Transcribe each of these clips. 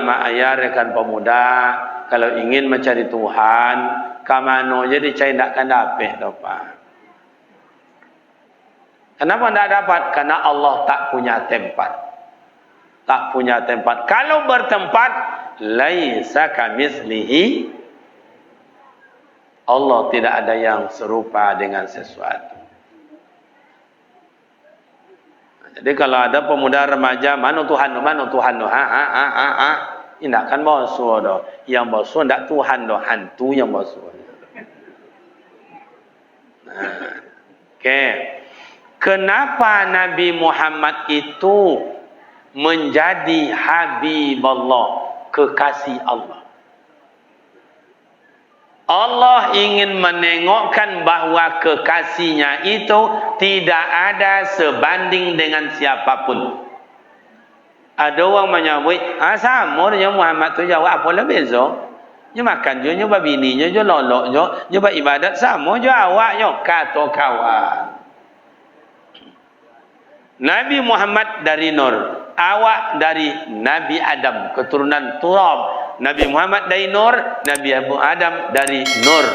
amak ayah rekan pemuda, kalau ingin mencari Tuhan, kamano je dicari takkan dapat dapat. Kenapa tidak dapat? Karena Allah tak punya tempat. Tak punya tempat. Kalau bertempat, laisa kamitslihi, Allah tidak ada yang serupa dengan sesuatu. Jadi kalau ada pemuda remaja, mana Tuhan, mana Tuhan, ini kan basuh dah. Yang basuh tidak Tuhan dah, hantu yang basuh. Nah, okay. Kenapa Nabi Muhammad itu menjadi Habibullah, kekasih Allah? Allah ingin menengokkan bahawa kekasihnya itu tidak ada sebanding dengan siapapun. Ada orang menyebut, sama dia Muhammad tu jawab apa lah beza? Dia makan je, dia bini je, dia lolok je, dia beribadat sama je awak je, kata kawan. Nabi Muhammad dari Nur, awak dari Nabi Adam, keturunan Turab. Nabi Muhammad dari Nur, Nabi Adam dari Nur.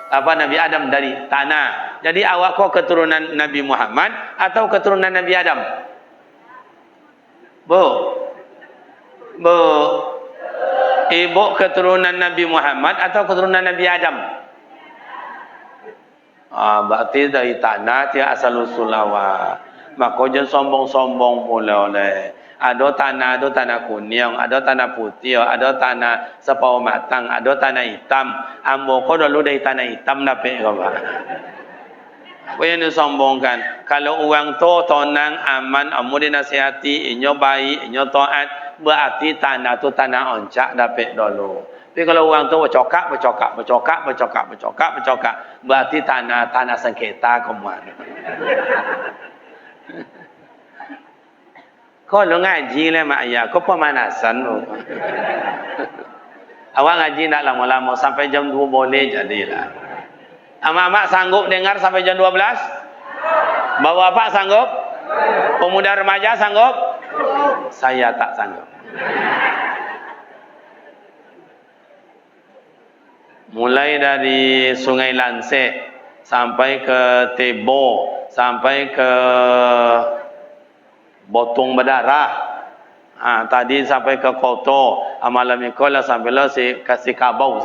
Nabi Adam dari tanah. Jadi awak kau keturunan Nabi Muhammad atau keturunan Nabi Adam? Bu. Ibu keturunan Nabi Muhammad atau keturunan Nabi Adam? Berarti dari tanah dia asal usul awak. Maka jangan sombong-sombong pula oleh. Ada tanah kuning, ada tanah putih, ada tanah sepau matang, ada tanah hitam. Ambo kau dulu dari tanah hitam dapat kau pak. Apa yang disombongkan? Kalau orang tu tenang, aman, amu dinasihati, inyo baik, inyo taat, berarti tanah tu tanah oncak dapat dulu. Tapi kalau orang tu bercokak, berarti tanah sengketa kemana? Kau lu ngaji lah mak ayah, kau pemanasan lu. Awak ngaji nak lama-lama sampai jam 2 boleh jadilah. Amak-amak sanggup dengar sampai jam 12? Bapak-bapak sanggup? Pemuda remaja sanggup? Saya tak sanggup. Mulai dari Sungai Lansek sampai ke Tebo, sampai ke Botong Berdarah, tadi sampai ke Koto, malam ikolah sampai lah si Kabau,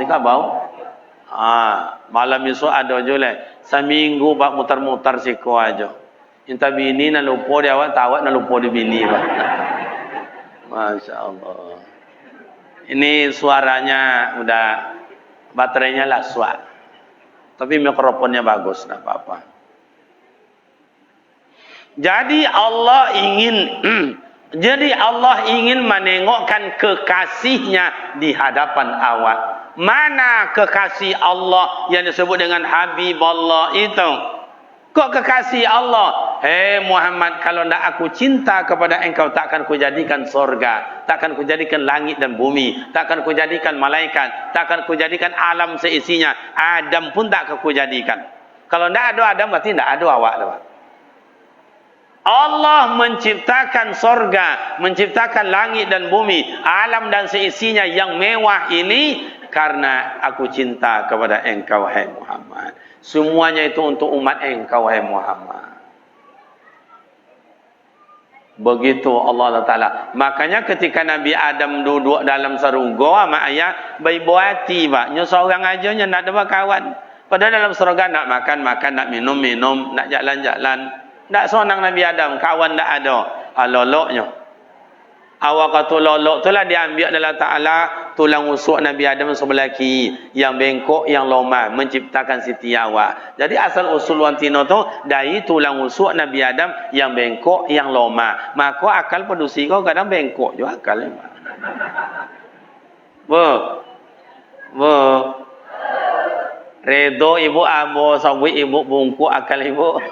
malam itu ada je lah, seminggu bak mutar-mutar siko aja. Inta bini nak lupa dia awak, tawak nak lupa dia bini pak. Masya Allah. Ini suaranya udah, baterainya lah suat, tapi mikrofonnya bagus, tak apa-apa. Jadi Allah ingin menengokkan kekasihnya di hadapan awak. Mana kekasih Allah yang disebut dengan Habibullah itu? Kok kekasih Allah? Hei Muhammad, kalau tidak aku cinta kepada engkau, takkan kujadikan sorga, takkan kujadikan langit dan bumi, takkan kujadikan malaikat, takkan kujadikan alam seisinya. Adam pun tak kujadikan. Kalau tidak ada Adam, berarti tidak ada awak. Allah menciptakan sorga, menciptakan langit dan bumi, alam dan seisinya yang mewah ini karena aku cinta kepada engkau, hai Muhammad. Semuanya itu untuk umat engkau, hai Muhammad. Begitu Allah Ta'ala. Makanya ketika Nabi Adam duduk dalam saruga sama ayah, baik buati pak, nyo seorang aja nyo nak ada kawan. Padahal dalam surga nak makan, nak minum, nak jalan. Tak seorang Nabi Adam, kawan tak ada. Loloknya. Awak kata lolok tu lah diambil adalah Ta'ala tulang usuk Nabi Adam sebelah kiri. Yang bengkok, yang lomah. Menciptakan Siti Hawa. Jadi asal usul wantino tu dari tulang usuk Nabi Adam yang bengkok, yang lomah. Maka akal pedusi kau kadang bengkok juga akal. Redo ibu abo, sawi ibu bungku akal ibu.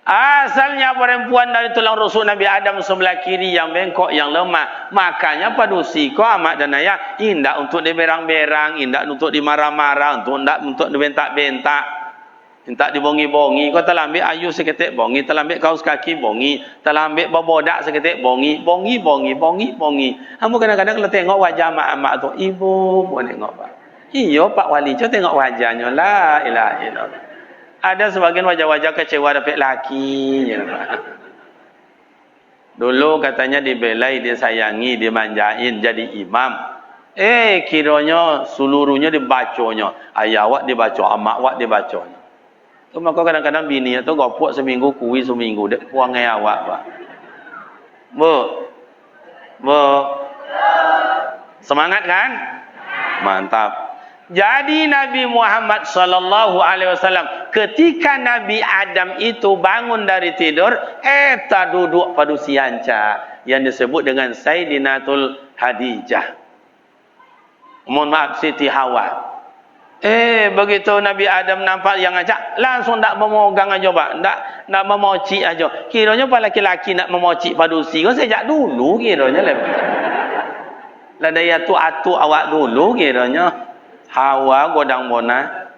Asalnya perempuan dari tulang rusuk Nabi Adam sebelah kiri yang bengkok, yang lemah. Makanya padusi ko amak dan ayah indak untuk diberang-berang, indak untuk dimarah-marah, untuk dibentak-bentak. Minta dibongi-bongi, kau telah ambil ayu seketik bongi, telah ambil kaus kaki bongi, telah ambil bobodak seketik bongi, bongi. Kamu kadang-kadang kalau tengok wajah mak-mak tu, ibu boleh tengok pak. Iyo Pak Wali, coba tengok wajahnya, la ilaha illallah. Ada sebagian wajah-wajah kecewa dapat laki. Dulu katanya dibelai, disayangi, dimanjain, jadi imam. Kiranya seluruhnya dibaconya. Ayah awak dibaca, amak awak dibacanya. Tu maka kadang-kadang bini tu gopok seminggu, kuih seminggu, dek puang ngai awak pak. Bu. Semangat kan? Mantap. Jadi Nabi Muhammad sallallahu alaihi wasallam ketika Nabi Adam itu bangun dari tidur, tak duduk pada sianca yang disebut dengan Sayyidinatul Hadijah. Mohon maaf, Siti Hawa. Begitu Nabi Adam nampak yang ajak, langsung tak memogang aja pak, tak memocik aja. Kiranya pak laki-laki nak memocik padusi, kau sejak dulu kiranya lebih. Lah daya tu atu awak dulu kiranya. Hawa godang bona.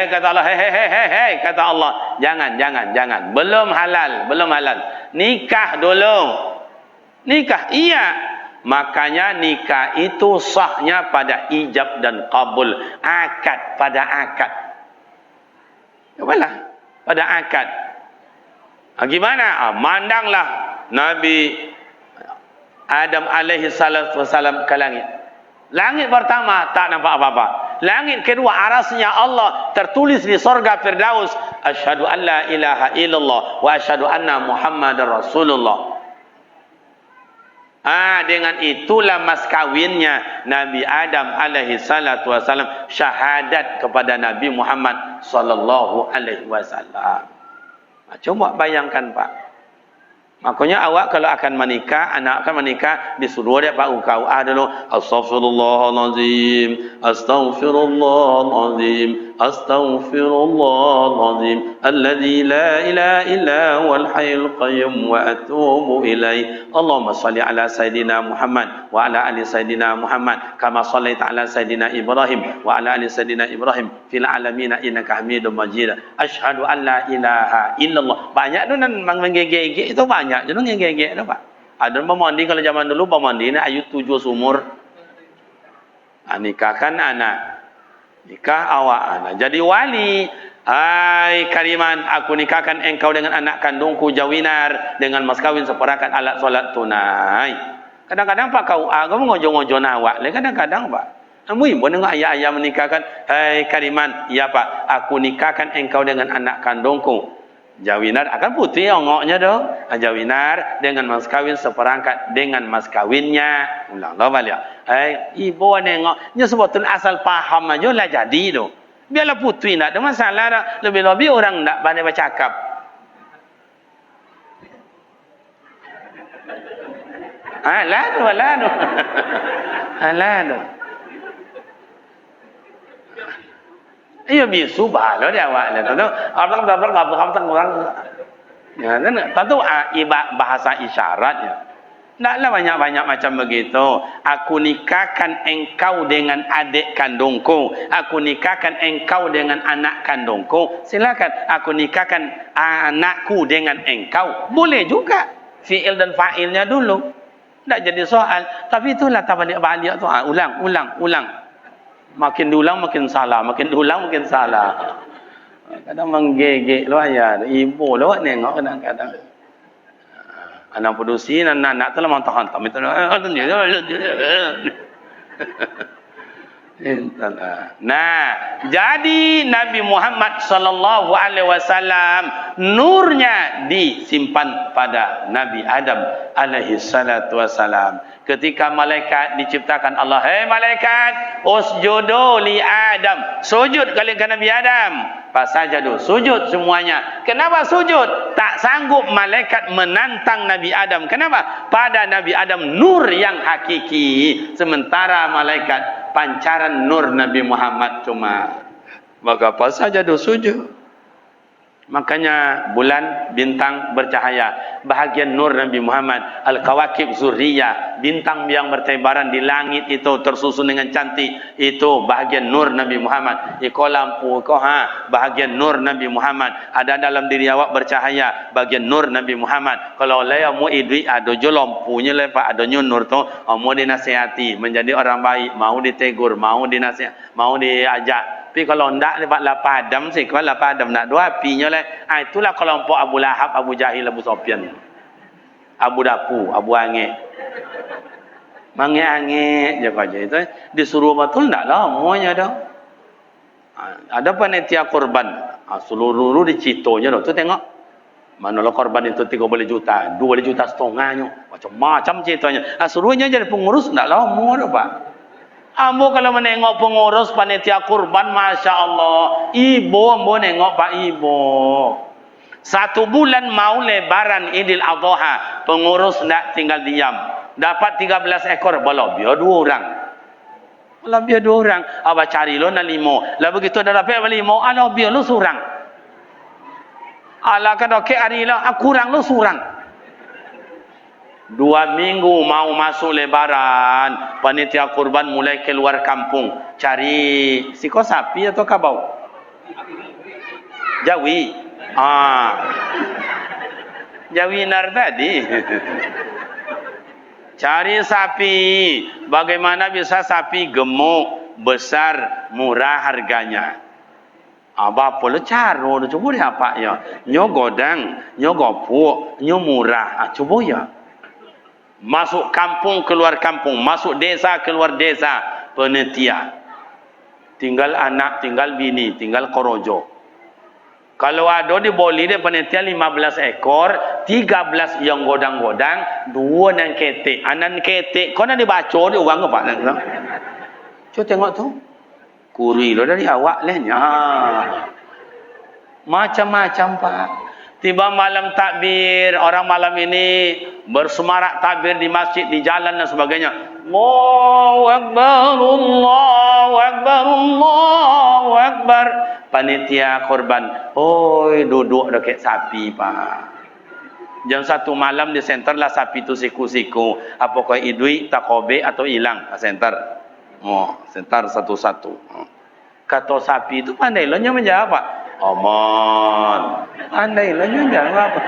Kata Allah, hei, kata Allah, jangan. Belum halal. Nikah dulu. Nikah, iya. Makanya nikah itu sahnya pada ijab dan qabul. Akad, pada akad. Apalah? Pada akad. Gimana? Mandanglah Nabi Adam alaihi salatu wasalam ke langit. Langit pertama tak nampak apa-apa. Langit kedua arasnya Allah tertulis di sorga Firdaus. Asyhadu an la ilaha illallah wa asyhadu anna Muhammadar Rasulullah. Dengan itulah mas kawinnya Nabi Adam alaihi salatu wasallam syahadat kepada Nabi Muhammad sallallahu alaihi wasallam. Coba bayangkan Pak. Makanya awak kalau akan menikah, anak akan menikah, disuruh dia Pak engkau dulu astaghfirullahalazim, astaghfirullahalazim, alladzi la ilaha illa huwal hayyul qayyum wa atubu ilaih. Allahumma shalli ala sayidina Muhammad wa ala ali sayidina Muhammad kama shallaita ala sayidina Ibrahim wa ala ali sayidina Ibrahim fil alamin innaka Hamidum Majid. Asyhadu an la ilaha illallah. Banyak tu nan menggegek itu banyak. Jangan ngegek tu Pak. Ada pemandi kalau zaman dulu pemandi ni ayu 7 sumur. Nikahkan anak. Nikah awak anak. Jadi wali. Hai Kariman, aku nikahkan engkau dengan anak kandungku Jawinar dengan mas kawin seperangkat alat solat tunai. Kadang-kadang Pak kau kamu ngojo-ngojo awak. Kadang-kadang Pak. Kamu ibu dengan ayah-ayah menikahkan. Hai Kariman, iya Pak, aku nikahkan engkau dengan anak kandungku Jawinar, akan putih ongoknya dong. Jawinar dengan mas kawin seperangkat dengan mas kawinnya. Ulang dah balik. Ibu nengoknya sebetulnya asal paham aja lah jadi tu. Biarlah putih tak ada masalah dah. Lebih-lebih orang tak pandai bercakap. Alah tu. Alah tu. Iya bisu balo dia awak lah tu. Abang ya kan tentu bahasa isyaratnya. Taklah banyak-banyak macam begitu. Aku nikahkan engkau dengan adik kandungku. Aku nikahkan engkau dengan anak kandungku. Silakan aku nikahkan anakku dengan engkau. Boleh juga. Fi'il dan fa'ilnya dulu. Tak jadi soal. Tapi itulah tabalik-balik tu. Ulang. Makin diulang makin salah, kadang menggegek lu ayah, ibu lu nengok kadang-kadang. Anak produksi anak tu lah mantap itu. Nah, jadi Nabi Muhammad sallallahu alaihi wasallam nurnya disimpan pada Nabi Adam alaihi salatu wasalam. Ketika malaikat diciptakan Allah, hei malaikat, usjudu li Adam, sujud kalian ke Nabi Adam. Fasajadu, sujud semuanya. Kenapa sujud? Tak sanggup malaikat menantang Nabi Adam. Kenapa? Pada Nabi Adam nur yang hakiki, sementara malaikat pancaran nur Nabi Muhammad cuma. Maka fasajadu, sujud. Makanya bulan bintang bercahaya, bahagian nur Nabi Muhammad, al-kawakib zurriyah, bintang yang bertebaran di langit itu tersusun dengan cantik, itu bahagian nur Nabi Muhammad. Iko lampu ko bahagian nur Nabi Muhammad. Ada dalam diri awak bercahaya, bahagian nur Nabi Muhammad. Kalau laya mu idui ada jo lampunya lepa ada nur tu, mau dinasihati menjadi orang baik, mau ditegur, mau dinasihat, mau diajak. Tapi kalau ndak lepas lapadam sih, kalau lapadam nak dua apinya lah. Itulah kelompok Abu Lahab, Abu Jahil, Abu Sofyan, Abu Dapu, Abu Angin. Mangit-angit je aja itu. Disuruh betul ndak lah, semuanya dah. Ada panitia korban, seluruh dicitonya dah. Tu tengok. Manalah korban itu 30 juta, 2 juta setengahnya. Macam-macam ceritanya. Suruhnya jadi pengurus ndak lah, semua dah Pak. Ambo kalau menengok pengurus panitia kurban, Masya Allah, ibu ambo nengok Pak Ibu. 1 bulan mau lebaran Idul Adha, pengurus nak tinggal diam. Dapat 13 ekor, bola biar 2 orang. Bola biar 2 orang. Abah cari lo na 5. Lah begitu dah dapat 5, ala biar lo surang. Ala kan okey hari lo, kurang lo surang. 2 minggu mau masuk lebaran, panitia kurban mulai keluar kampung cari siko sapi atau kabau, Jawi, Jawi nar tadi. Cari sapi, bagaimana bisa sapi gemuk, besar, murah harganya. Apa lo caro, coba dia apa ya? Nyo godang, nyo gopuk, nyo murah, coba ya. Masuk kampung keluar kampung, masuk desa keluar desa, panitia. Tinggal anak, tinggal bini, tinggal korojo. Kalau ada di Boli dia panitia 15 ekor, 13 yang godang-godang, 2 yang ketek. Anan ketek, kau nak dibaca dia orang ke Pak? Cuba tengok tu. Kuri lo dari awak lehnya. Macam-macam Pak. Tiba malam takbir, orang malam ini bersemarak takbir di masjid, di jalan dan sebagainya. Allahu Akbar, Allahu Akbar, Allahu Akbar. Panitia korban, oi duduk dekat sapi Pak. Jam 1 malam di center lah sapi tu siku-siku. Apakah idui, takobe atau hilang center. Center satu-satu. Kata sapi itu pandai lo nya menjawab Pak. Aman. Andai lah jangan apa.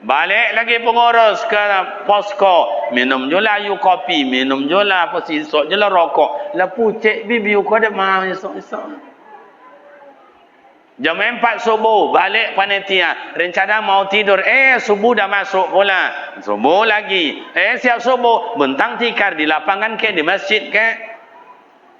Balik lagi pengurus ke posko, minum jula ayu kopi, minum jula apa sisok jula rokok. Lah pucik bibi kau dak mau esok-esok. Jam 4 subuh balik panitia, rencana mau tidur, subuh dah masuk pula. Subuh lagi. Siap subuh, bentang tikar di lapangan ke di masjid ke?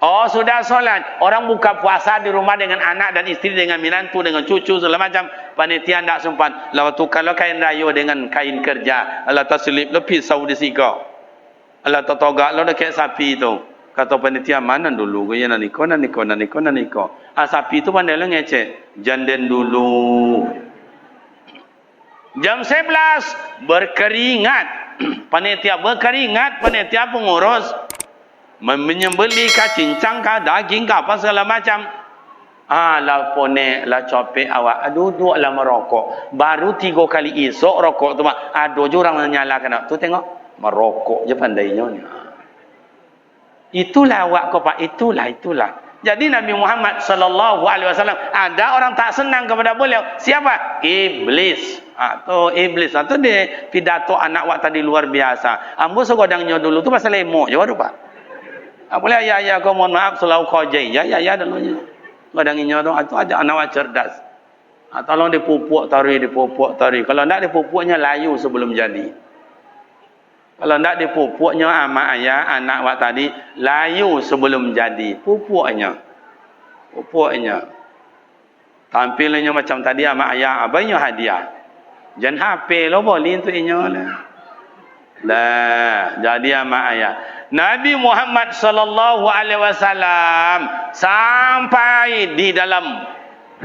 Oh sudah solat, orang buka puasa di rumah dengan anak dan istri, dengan menantu, dengan cucu segala macam. Panitia tidak sempat. Lalu tukar kain rayu dengan kain kerja. Allah terselip lebih pisau di sika. Allah tertogak lo dekat sapi itu. Kata panitia mana dulu? Gaya naniko. Sapi itu pandai lo ngecek. Janden dulu. Jam 11 berkeringat. Panitia berkeringat, panitia pengurus. Menyembeli ka cincang ka daging ka apa segala macam. La pone la copek awak duduk lah merokok. Baru 3 kali esok rokok tu mak. Ada je orang menyalakan. Tu tengok merokok je pandainya ni. Itulah awak ko Pak, itulah. Jadi Nabi Muhammad sallallahu alaihi wasallam ada orang tak senang kepada beliau. Siapa? Iblis. Iblis. Tu dia pidato anak wak tadi luar biasa. Ambo segodangnya dulu tu pasal lemok je baru Pak. Boleh ya kau mohon maaf selalu kojai ya dulunya. Kadang-kadang tu itu ada anak cerdas. Tolong dipupuk tari. Kalau tidak dipupuknya layu sebelum jadi. Kalau tidak dipupuknya amak ayah anak wak tadi layu sebelum jadi. Pupuknya. Tampilnya macam tadi amak ayah abainya hadiah. Jangan HP lo boleh tu inya lah. Dah jadi amak ayah. Nabi Muhammad sallallahu alaihi wasallam sampai di dalam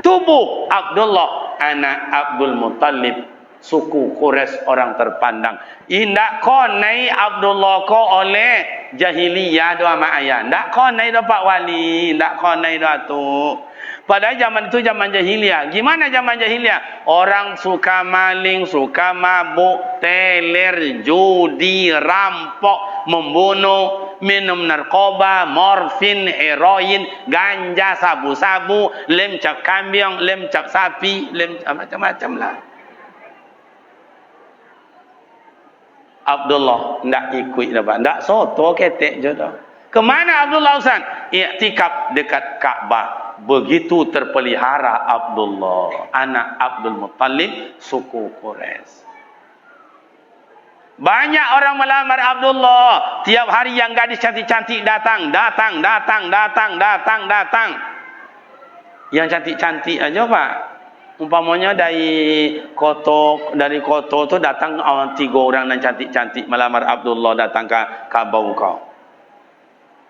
tubuh Abdullah anak Abdul Muttalib, suku Quraisy orang terpandang. Indak konai Abdullah ko oleh jahiliyah doa mak ayah. Ndak konai do Pak Wali, ndak konai do tu. Padahal zaman itu zaman jahiliyah. Gimana zaman jahiliyah? Orang suka maling, suka mabuk, teler, judi, rampok, membunuh, minum narkoba, morfin, heroin, ganja, sabu-sabu, lem cap kambing, lem cap sapi, lem macam-macam lah. Abdullah ndak ikut dah, ndak soto ketek je dah. Kemana Abdullah Ustaz? Iktikaf dekat Kaabah. Begitu terpelihara Abdullah, anak Abdul Muttalib, suku Quraisy. Banyak orang melamar Abdullah. Tiap hari yang gadis cantik-cantik datang. Yang cantik-cantik aja Pak. Umpamanya dari kota tu datang 3 orang yang cantik-cantik melamar Abdullah datang ke Kaabah kau.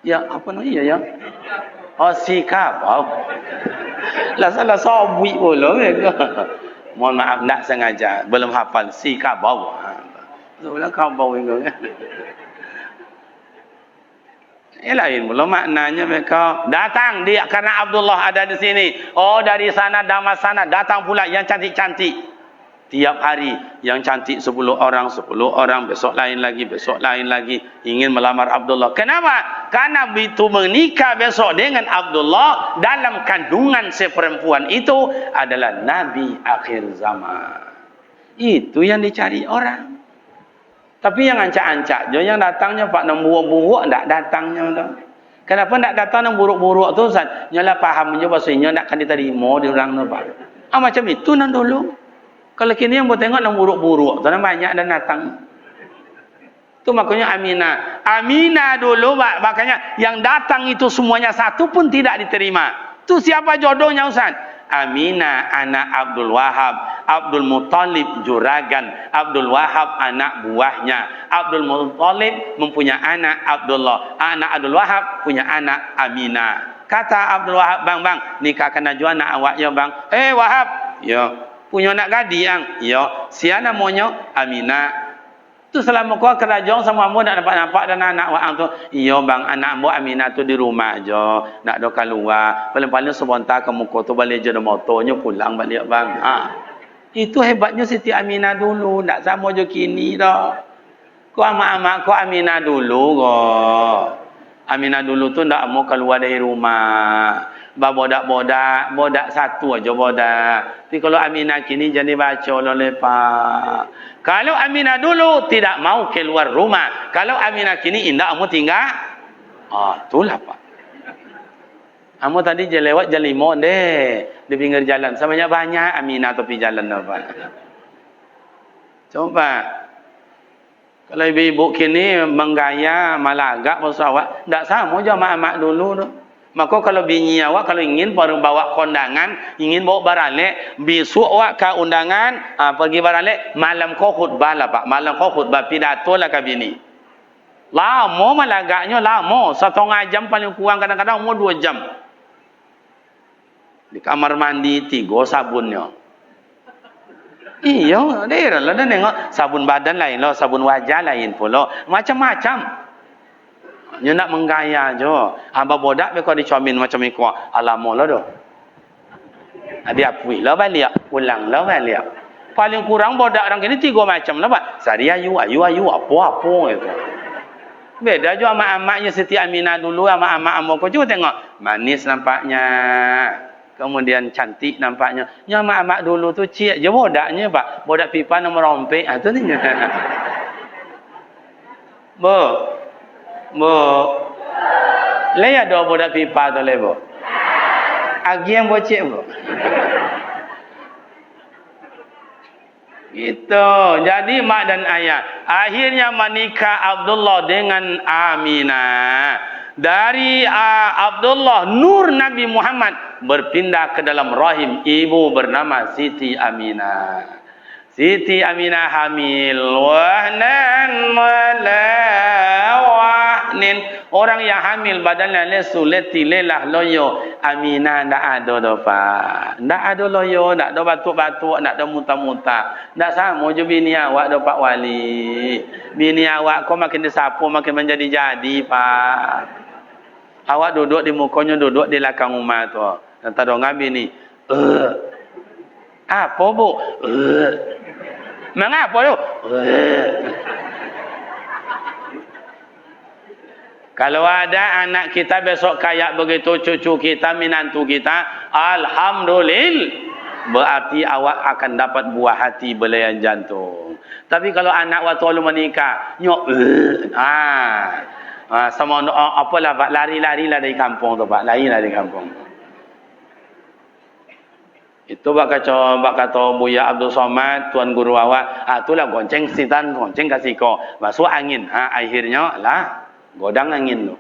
Ya, apa namanya ya? Oh, si Kaabah. Lah salah sobui pula mereka. Mohon maaf tak sengaja, belum hafal si Kaabah. Sebelah Kaabah itu kan. Lain pula maknanya mereka datang dia karena Abdullah ada di sini. Oh, dari sana damas sana datang pula yang cantik-cantik. Tiap hari yang cantik 10 orang, besok lain lagi ingin melamar Abdullah. Kenapa? Karena begitu menikah besok dengan Abdullah, dalam kandungan si perempuan itu adalah Nabi akhir zaman. Itu yang dicari orang. Tapi yang ancak-ancak je, yang datangnya Pak nak buruk-buruk tak datangnya dah. Kenapa tak datang nak buruk-buruk tu Ustaz? Nyalah faham je bahasanya nak kan diterima di orang tu Pak. Macam itu nan dulu. Kalau kini yang buat tengok yang buruk-buruk, tu banyak dan datang. Itu makanya Aminah. Aminah dulu, makanya yang datang itu semuanya satu pun tidak diterima. Itu siapa jodohnya Ustaz? Aminah anak Abdul Wahab, Abdul Muttalib juragan, Abdul Wahab anak buahnya. Abdul Muttalib mempunyai anak Abdullah, anak Abdul Wahab punya anak Aminah. Kata Abdul Wahab, bang, nikahkan najwa anak awak ya bang. Wahab, ya. Punya anak gadis yang, ya. Siapa namanya? Aminah. Tu selama kau kerajaan sama mu nak nampak dan anak awak tu. Iya bang, anak mu Aminah tu di rumah aja, nak ada keluar. Paling-paling sebentar ke muka tu balik je motornya pulang balik bang. Itu hebatnya Siti Aminah dulu, tak sama je kini dah. Kau amak-amak kau Aminah dulu kau. Aminah dulu tu tak mau keluar dari rumah. Bodak satu aja bodak. Tapi kalau Aminah kini jadi baca oleh Pak. Kalau Aminah dulu tidak mau keluar rumah. Kalau Aminah kini indah kamu tinggal. Itulah Pak. Kamu tadi je lewat jalan 5 deh di pinggir jalan. Samanya banyak Aminah tepi jalan Pak. Coba. Kalau ibu-ibu kini menggaya malagak pesawat, tak sama je mak-mak dulu tu. Maka kalau bini awak kalau ingin bawa kondangan, ingin bawa baralek, besok awak ke undangan, pergi baralek, malam kau khutbah lah Pak. Malam kau khutbah pidato lah ke bini. Lama malagaknya lama, 1,5 jam paling kurang, kadang-kadang umur 2 jam. Di kamar mandi 3 sabunnya. Iya, dia lah dah tengok sabun badan lain lah, sabun wajah lain pula, macam-macam. Dia nak menggaya je. Hamba bodak mereka dicomin macam itu. Alamak lah tu. Dia apui lah balik, pulang lah balik. Paling kurang bodak orang kini 3 macam lah Pak. Sari ayu, apa-apa gitu. Beda je amak-amaknya Siti Aminah dulu, amak-amak kau cuba tengok. Manis nampaknya. Kemudian cantik nampaknya. Yang mak-mak dulu tu cik je bodaknya Pak. Bodak pipa nak merompek. Itu ni. Bu. Lepas ada bodak pipa tu lebo. Agi yang bocik bu. Gitu. Jadi mak dan ayah. Akhirnya menikah Abdullah dengan Aminah. Dari Abdullah nur Nabi Muhammad berpindah ke dalam rahim ibu bernama Siti Aminah. Siti Aminah hamil wahnan wahnin. Orang yang hamil badannya lesu leti lelah loyo. Aminah ndak ada dah Pak. Ndak ada loyo, ndak ada batuk-batuk, ndak ada muntah-muntah. Ndak sama je bini awak dah Pak Wali. Bini awak kau makin disapu makin menjadi-jadi Pak. Awak duduk di mukanya, duduk di belakang rumah tu. Kata dong ngabi ni. Apa bu? Mengapa tu? Kalau ada anak kita besok kayak begitu, cucu kita, menantu kita, alhamdulillah, berarti awak akan dapat buah hati belayan jantung. Tapi kalau anak waktu lu menikah, nyok, sama apalah pak, lari-lari lah dari kampung tu pak, lari lah dari kampung. Itu bak kata Buya Abdul Somad, tuan guru awak, itulah gonceng setan, gonceng kasih kau, masuk angin, akhirnya lah godang angin tu.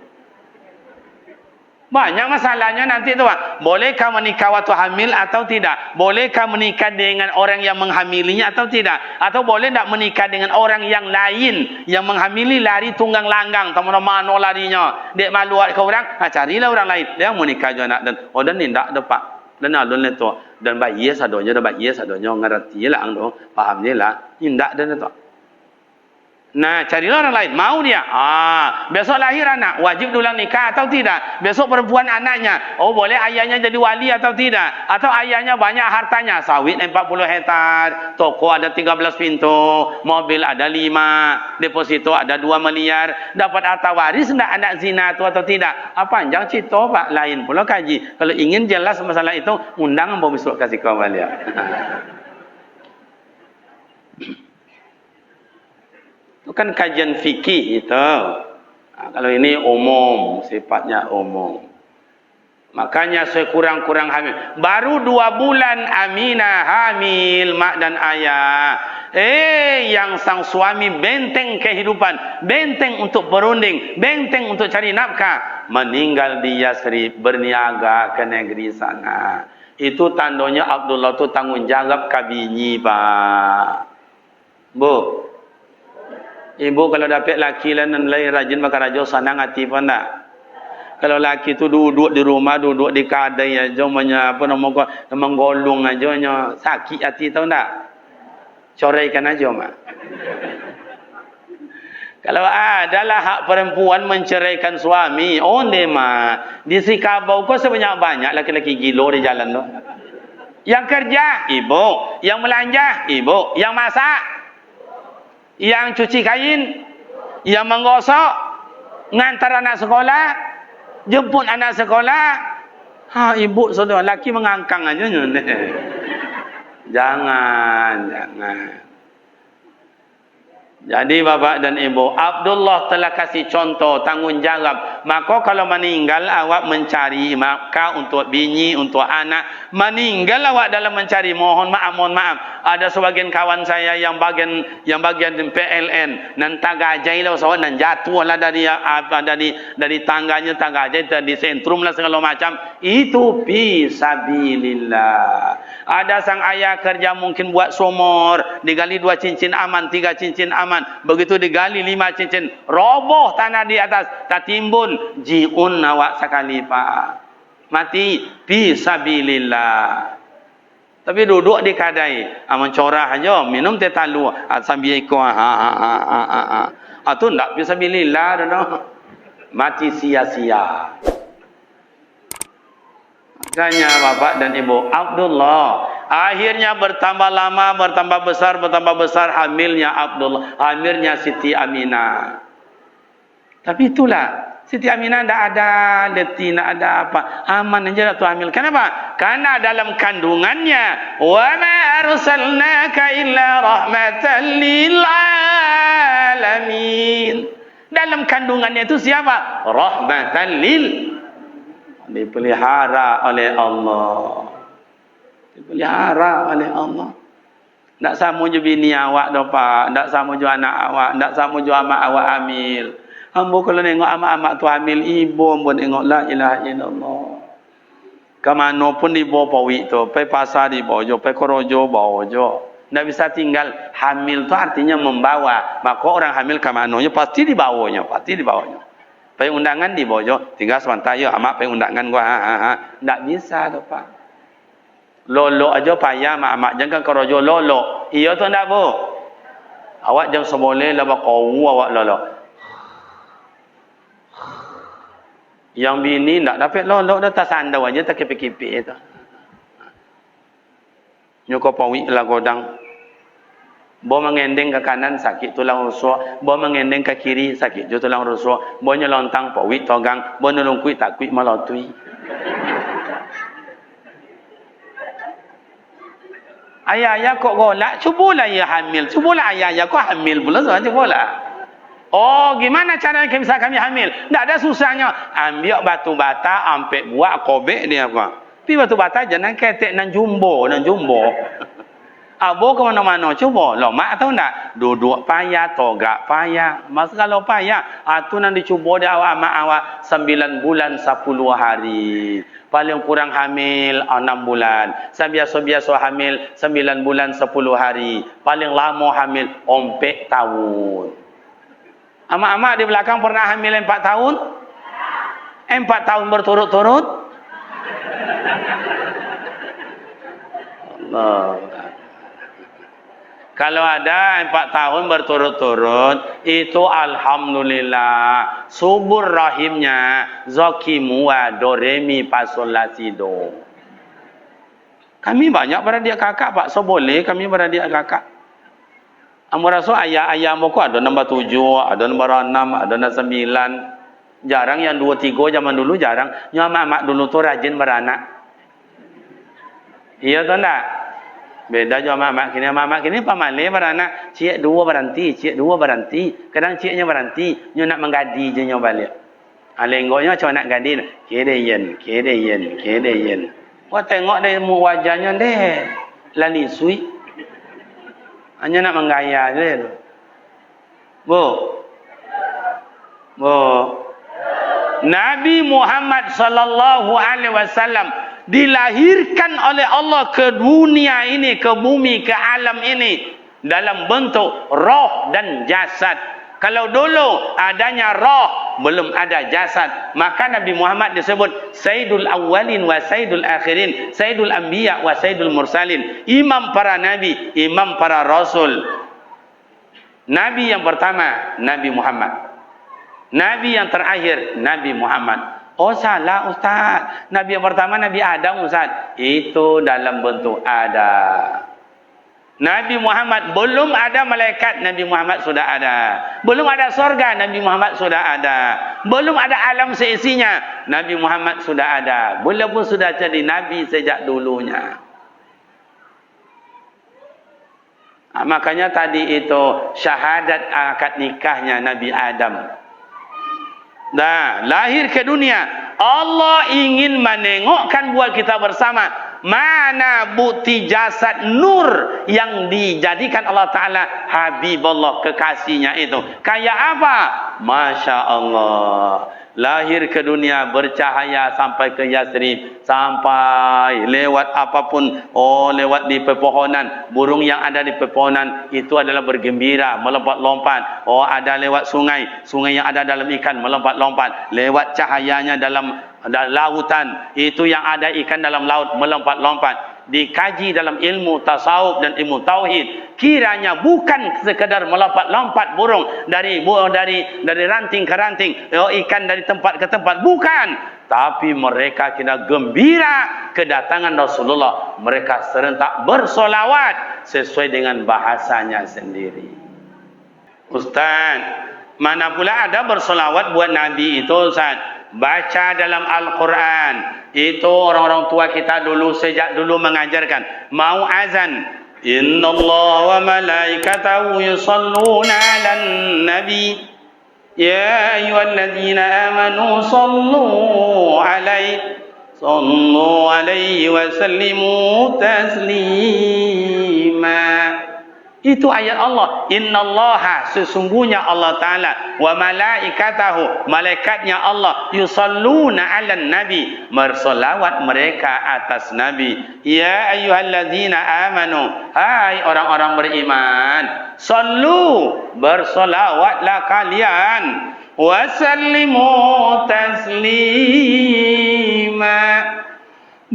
Banyak masalahnya nanti tu pak. Bolehkah menikah waktu hamil atau tidak? Bolehkah menikah dengan orang yang menghamilinya atau tidak? Atau boleh tak menikah dengan orang yang lain yang menghamili lari tunggang langgang, tahu mana larinya? Dek malu ke orang, carilah orang lain. Dia mau nikah juga nak dan dan tidak ada pak. Dan alun itu dan bayi sadonya ngerti lah ando, paham je lah. Tidak dan itu. Nah, carilah orang lain. Mau dia? Besok lahir anak, wajib dulang nikah atau tidak? Besok perempuan anaknya, boleh ayahnya jadi wali atau tidak? Atau ayahnya banyak hartanya, sawit 40 hektar, toko ada 13 pintu, mobil ada 5, deposito ada 2 miliar, dapat harta waris tidak anak zina itu atau tidak? Panjang cerita pak, lain pula kaji. Kalau ingin jelas masalah itu, undang mau besok kasih kau balik. Itu kan kajian fikih itu. Kalau ini umum, sifatnya umum. Makanya sekurang-kurang hamil. Baru 2 bulan Aminah hamil, mak dan ayah. Yang sang suami benteng kehidupan, benteng untuk berunding, benteng untuk cari nafkah, meninggal di Yasrib, berniaga ke negeri sana. Itu tandanya Abdullah tu tanggung jawab kabinyi pak. Bu, ibu kalau dapat laki dan lain rajin makan raja senang hati pun tak. Kalau laki tu duduk di rumah, duduk di kadai aja, menggolong aja, sakit hati tahu tak? Coraikan aja mak. Kalau adalah hak perempuan menceraikan suami, mak. Di Sikabau kau sebanyak-banyak laki-laki gilo di jalan tu. Yang kerja, ibu. Yang belanja, ibu. Yang masak, yang cuci kain, yang menggosok, ngantar anak sekolah, jemput anak sekolah. Ibu saudara laki mengangkang aja. Jangan. Jadi bapak dan ibu, Abdullah telah kasih contoh tanggung jawab. Maka kalau meninggal awak mencari maka untuk bini, untuk anak. Meninggal awak dalam mencari, mohon maaf. Ada sebagian kawan saya yang bagian PLN nan tagajai lah sawan nan jatuh lah dari tangganya tagajai di sentrum lah segala macam. Itu fisabilillah. Ada sang ayah kerja mungkin buat sumur, digali 2 cincin aman, 3 cincin aman. Begitu digali 5 cincin, roboh tanah di atas, tak timbun, jiun awak sekali pak. Mati fisabilillah. Tapi duduk di kadai, mencorah aja, minum teh talu, sambil ikut, itu tak fisabilillah dah. Mati sia-sia. Makanya bapak dan ibu, Abdullah akhirnya bertambah lama, bertambah besar hamilnya Abdullah, hamilnya Siti Aminah. Tapi itulah, Siti Aminah tidak ada letih, tidak ada apa, aman aja tu hamil. Kenapa? Karena dalam kandungannya, wa ma arsalnaka illa rahmatan lil alamin. Dalam kandungannya itu siapa? Rahmatan lil, dipelihara oleh Allah. Dipelihara oleh Allah. Tak sama je bini awak dah pak, tak sama je anak awak, tak sama je amak awak hamil. Ambo kalau tengok amak-amak tu hamil, ibu pun tengok la ilaha illallah. Kemana pun dibawa pawik tu, pergi pasar dibawa je, pergi korojo bawa je. Tak bisa tinggal. Hamil tu artinya membawa. Maka orang hamil kemananya pasti dibawanya, Pergi undangan di bojo, tinggal sebentar ya, amak pergi undangan gua. Tak bisa tu pak. Lolo aja payah mak jangan kerojo lolo. Iya tu ndak bu. Awak jangan seboleh lah kau awak lolo. Yang bini tak dapat lolok dah, tak sandau aja tak kipik-kipik itu. Nyuko pawik lah godang. Bo mengendeng ke kanan sakit tulang rusuk, bo mengendeng ke kiri sakit jo tulang rusuk, bo nyelontang pawik togang, bo nolong kuit tak kuit malotui. Ayah-ayah kok golak, cubalah ya hamil, cubalah ayah-ayah kok hamil pula, cubalah. Oh, gimana cara bisa kami hamil? Tak ada susahnya. Ambil batu bata, ampe buat kobek dia apa. Tapi batu bata jangan ketek nan jumbo. Abo ke mana-mana cuba. Lo mak tahu tak? Duduk payah, togak payah. Mas kalau payah, tu nanti cuba dia awak 9 bulan 10 hari. Paling kurang hamil 6 bulan. Biasa-biasa hamil 9 bulan 10 hari. Paling lama hamil 4 tahun. Amak-amak di belakang pernah hamil 4 tahun? 4 tahun berturut-turut? Allah. Kalau ada 4 tahun berturut-turut, itu alhamdulillah. Subur rahimnya, zokimu wa do re mi fa sol la si do. Kami banyak beradik kakak, Pak. So boleh kami beradik kakak. Amu rasa ayah-ayah muku ada nombor 7, ada nombor 6, ada nombor 9. Jarang yang 2, 3 zaman dulu jarang. Yang mak-mak dulu tu rajin beranak. Iya tu tak? Beda jo mak-mak kini pamale beranak, cik 2 berhenti. Kadang ciknya berhenti, nyo nak menggadi je nyo balik. Lenggoknya cuma nak gadi, kedeyen. Wah tengok dari wajahnya deh, lali sui. Hanya nak menggaya je tu. Bu. Nabi Muhammad sallallahu alaihi wasallam dilahirkan oleh Allah ke dunia ini, ke bumi, ke alam ini dalam bentuk roh dan jasad. Kalau dulu adanya roh, belum ada jasad, maka Nabi Muhammad disebut Sayyidul Awwalin wa Sayyidul Akhirin, Sayyidul Anbiya wa Sayyidul Mursalin, imam para nabi, imam para rasul. Nabi yang pertama Nabi Muhammad, nabi yang terakhir Nabi Muhammad. Oh salah Ustaz. Nabi yang pertama Nabi Adam Ustaz. Itu dalam bentuk ada. Nabi Muhammad belum ada malaikat, Nabi Muhammad sudah ada. Belum ada surga, Nabi Muhammad sudah ada. Belum ada alam seisinya, Nabi Muhammad sudah ada. Walaupun sudah jadi nabi sejak dulunya. Makanya tadi itu syahadat akad nikahnya Nabi Adam. Dah lahir ke dunia, Allah ingin menengokkan buat kita bersama mana bukti jasad nur yang dijadikan Allah Ta'ala Habibullah, kekasihnya itu. Kayak apa? Masya Allah. Lahir ke dunia bercahaya sampai ke Yasrib, sampai lewat apapun, lewat di pepohonan, burung yang ada di pepohonan itu adalah bergembira, melompat-lompat. Ada lewat sungai, sungai yang ada dalam ikan melompat-lompat, lewat cahayanya dalam lautan, itu yang ada ikan dalam laut melompat-lompat. Dikaji dalam ilmu tasawuf dan ilmu tauhid, kiranya bukan sekedar melompat-lompat burung dari ranting ke ranting, ikan dari tempat ke tempat, bukan, tapi mereka kena gembira kedatangan Rasulullah. Mereka serentak bersolawat sesuai dengan bahasanya sendiri. Ustaz, mana pula ada bersolawat buat Nabi itu Ustaz? Baca dalam Al-Quran. Itu orang-orang tua kita dulu, sejak dulu mengajarkan. Mau azan, Inna Allah wa malaikatahu yusalluna 'alan nabi ya ayyuhalladzina amanu sallu 'alaihi wa sallimu taslima. Itu ayat Allah. Innallaha, sesungguhnya Allah Ta'ala, wa malaikatahu, malaikatnya Allah, yusalluna 'alan nabi, bersolawat mereka atas nabi. Ya ayyuhalladzina amanu, hai orang-orang beriman, sallu, bersolawatlah kalian, wa sallimu taslima,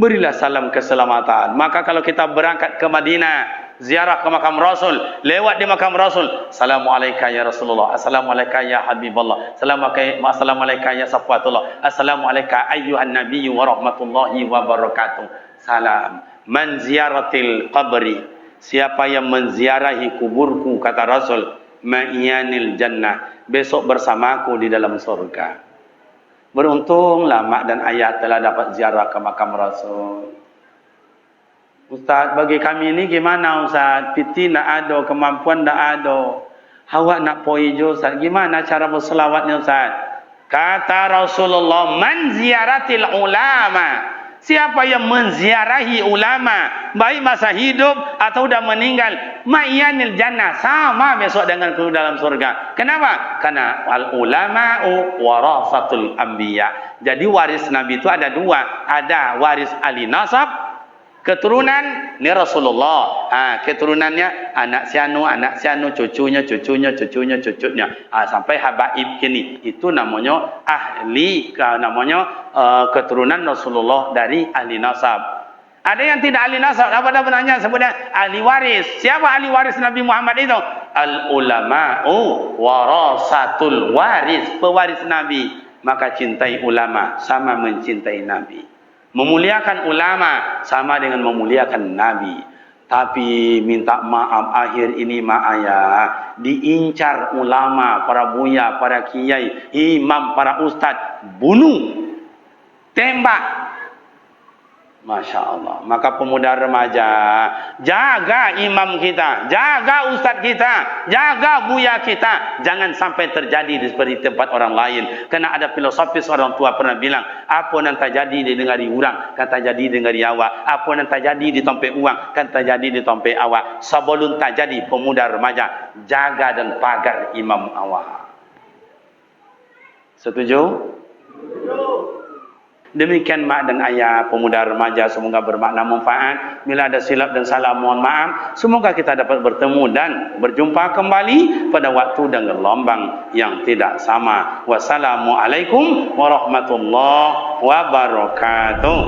berilah salam keselamatan. Maka kalau kita berangkat ke Madinah, ziarah ke makam Rasul, lewat di makam Rasul, Assalamualaikum ya Rasulullah, Assalamualaikum ya Habibullah, Assalamualaikum ya Safwatullah, Assalamualaikum ayyuhan nabiyyu wa rahmatullahi wa barakatuh. Salam. Man ziaratil qabri, siapa yang menziarahi kuburku, kata Rasul, ma'iyanil jannah, besok bersamaku di dalam surga. Beruntunglah mak dan ayah telah dapat ziarah ke makam Rasul. Ustaz, bagi kami ini gimana Ustaz? Piti tak ada, kemampuan tak ada. Awak nak pergi je Ustaz, gimana cara berselawatnya Ustaz? Kata Rasulullah, man ziaratil ulama, siapa yang menziarahi ulama, baik masa hidup atau dah meninggal, ma'iyanil jannah, sama besok dengan ku dalam surga. Kenapa? Karena al ulama'u warasatul anbiya. Jadi waris Nabi itu ada dua, ada waris ahli nasab, keturunan ni Rasulullah. Keturunannya anak sianu, cucunya, sampai habaib kini. Itu namanya ahli, namanya keturunan Rasulullah dari ahli nasab. Ada yang tidak ahli nasab, apa dah benarnya sebutnya ahli waris. Siapa ahli waris Nabi Muhammad itu? Al ulama'u warasatul waris, pewaris Nabi. Maka cintai ulama sama mencintai Nabi. Memuliakan ulama sama dengan memuliakan Nabi. Tapi minta maaf akhir ini mak ayah, diincar ulama, para buya, para kiai, imam, para ustaz, bunuh, tembak. Masya Allah. Maka pemuda remaja, jaga imam kita, jaga ustaz kita, jaga buya kita. Jangan sampai terjadi seperti tempat orang lain. Karena ada filosofis orang tua pernah bilang, apa yang terjadi di negeri orang, kan terjadi di negeri awak. Apa yang terjadi di tempat uang, kan terjadi di tempat awak. Sebelum terjadi pemuda remaja, jaga dan pagar imam awak. Setuju? Demikian mak dan ayah, pemuda remaja, semoga bermakna manfaat. Bila ada silap dan salah mohon maaf. Semoga kita dapat bertemu dan berjumpa kembali pada waktu dan gelombang yang tidak sama. Wassalamualaikum warahmatullahi wabarakatuh.